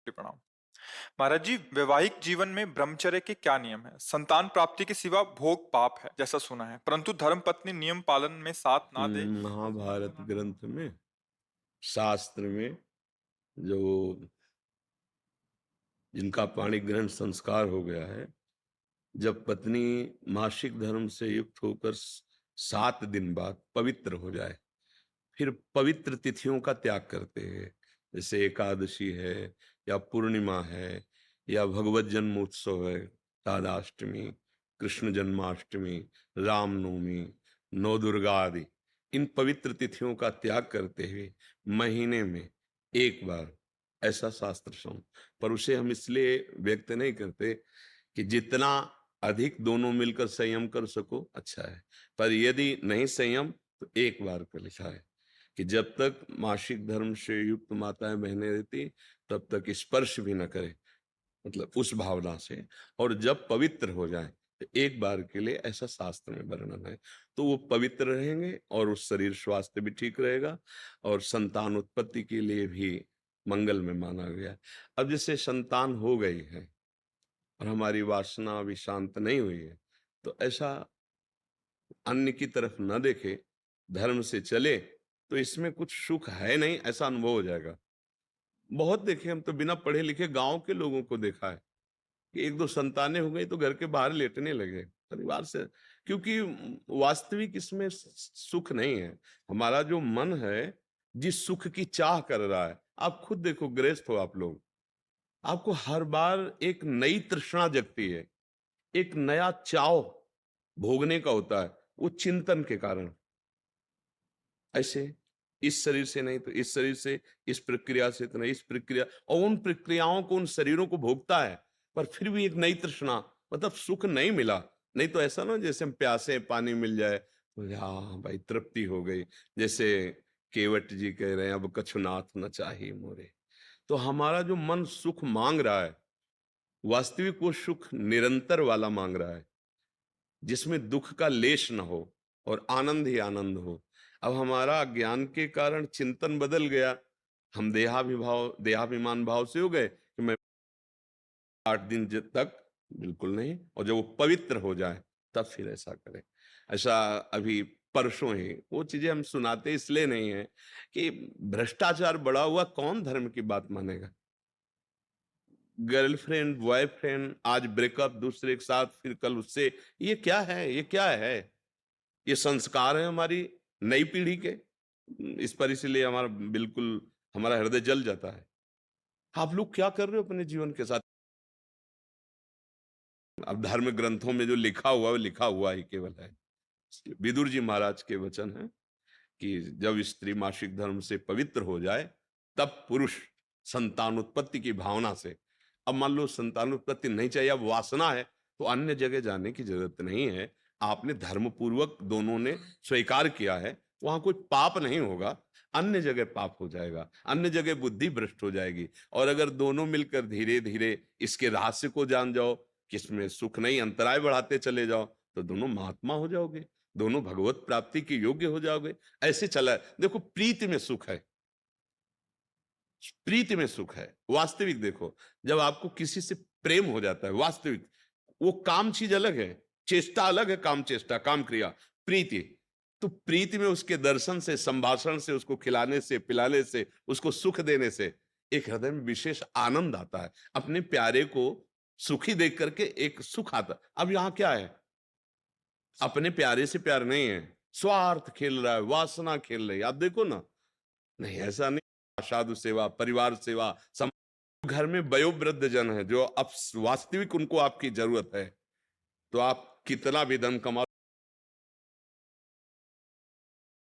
जी, प्रणाम। महाराज जी, वैवाहिक जीवन में ब्रह्मचर्य के क्या नियम है? संतान प्राप्ति के सिवा भोग पाप है, जैसा सुना है, परंतु धर्म पत्नी नियम पालन में साथ ना दे तो महाभारत मना ग्रंथ में, शास्त्र में, जो जिनका पाणी ग्रहण संस्कार हो गया है, जब पत्नी मासिक धर्म से युक्त होकर 7 दिन बाद पवित्र हो जाए, फिर पवित्र तिथियों का त्याग करते हैं। जैसे एकादशी है, या पूर्णिमा है, या भगवत जन्मोत्सव है, राधाष्टमी, कृष्ण जन्माष्टमी, रामनवमी, नौ दुर्गा आदि, इन पवित्र तिथियों का त्याग करते हुए महीने में एक बार, ऐसा शास्त्र सम, पर उसे हम इसलिए व्यक्त नहीं करते कि जितना अधिक दोनों मिलकर संयम कर सको अच्छा है, पर यदि नहीं संयम तो एक बार का लिखा है कि जब तक मासिक धर्म से युक्त माताएं बहनें रहती तब तक स्पर्श भी न करे, मतलब उस भावना से, और जब पवित्र हो जाए तो एक बार के लिए, ऐसा शास्त्र में वर्णन है। तो वो पवित्र रहेंगे और उस शरीर स्वास्थ्य भी ठीक रहेगा और संतान उत्पत्ति के लिए भी मंगल में माना गया है। अब जैसे संतान हो गई है और हमारी वासना अभी शांत नहीं हुई है, तो ऐसा अन्य की तरफ न देखे, धर्म से चले, तो इसमें कुछ सुख है नहीं, ऐसा अनुभव हो जाएगा। बहुत देखे, हम तो बिना पढ़े लिखे गांव के लोगों को देखा है कि एक दो संतानें हो गई तो घर के बाहर लेटने लगे परिवार से, क्योंकि वास्तविक इसमें सुख नहीं है। हमारा जो मन है जिस सुख की चाह कर रहा है, आप खुद देखो, गृहस्थ हो आप लोग, आपको हर बार एक नई तृष्णा जगती है, एक नया चाव भोगने का होता है, वो चिंतन के कारण। ऐसे इस शरीर से नहीं तो इस शरीर से, इस प्रक्रिया से तो नहीं इस प्रक्रिया, और उन प्रक्रियाओं को, उन शरीरों को भोगता है, पर फिर भी एक नई तृष्णा, मतलब सुख नहीं मिला। नहीं तो ऐसा ना जैसे हम प्यासे, पानी मिल जाए तो हाँ भाई तृप्ति हो गई, जैसे केवट जी कह रहे हैं, अब कछुनाथ न चाहिए मोरे। तो हमारा जो मन सुख मांग रहा है, वास्तविक वो सुख निरंतर वाला मांग रहा है, जिसमें दुख का लेश न हो और आनंद ही आनंद हो। अब हमारा ज्ञान के कारण चिंतन बदल गया, हम देहाभिमान भाव से हो गए कि मैं 8 दिन तक बिल्कुल नहीं, और जब वो पवित्र हो जाए तब फिर ऐसा करें। ऐसा अभी परसों ही वो चीजें हम सुनाते इसलिए नहीं है कि भ्रष्टाचार बढ़ा हुआ, कौन धर्म की बात मानेगा। गर्लफ्रेंड बॉयफ्रेंड, आज ब्रेकअप दूसरे के साथ, फिर कल उससे, ये क्या है, ये क्या है? ये संस्कार है हमारी नई पीढ़ी के। इस पर इसलिए हमारा बिल्कुल, हमारा हृदय जल जाता है। आप लोग क्या कर रहे हो अपने जीवन के साथ? अब धर्म ग्रंथों में जो लिखा हुआ है वो लिखा हुआ ही केवल है। विदुर जी महाराज के वचन है कि जब स्त्री मासिक धर्म से पवित्र हो जाए, तब पुरुष संतानोत्पत्ति की भावना से, अब मान लो संतानोत्पत्ति नहीं चाहिए, अब वासना है, तो अन्य जगह जाने की जरूरत नहीं है। आपने धर्म पूर्वक दोनों ने स्वीकार किया है, वहां कोई पाप नहीं होगा। अन्य जगह पाप हो जाएगा, अन्य जगह बुद्धि भ्रष्ट हो जाएगी। और अगर दोनों मिलकर धीरे धीरे इसके रहस्य को जान जाओ, किसमें सुख नहीं, अंतराय बढ़ाते चले जाओ, तो दोनों महात्मा हो जाओगे, दोनों भगवत प्राप्ति के योग्य हो जाओगे। ऐसे चला है। देखो, प्रीति में सुख है, प्रीति में सुख है वास्तविक। देखो, जब आपको किसी से प्रेम हो जाता है वास्तविक, वो काम चीज अलग है, चेष्टा अलग है, काम चेष्टा, काम क्रिया, प्रीति। तो प्रीति में उसके दर्शन से, संभाषण से, उसको खिलाने से, पिलाने से, उसको सुख देने से एक हृदय में विशेष आनंद आता है। अपने प्यारे को सुखी देख करके एक सुख आता। अब यहां क्या है, अपने प्यारे से प्यार नहीं है, स्वार्थ खेल रहा है, वासना खेल रही है। आप देखो ना, नहीं ऐसा नहीं, साधु सेवा, परिवार सेवा, घर में वयोवृद्ध जन है जो अब वास्तविक उनको आपकी जरूरत है, तो आप कितना भी धन कमा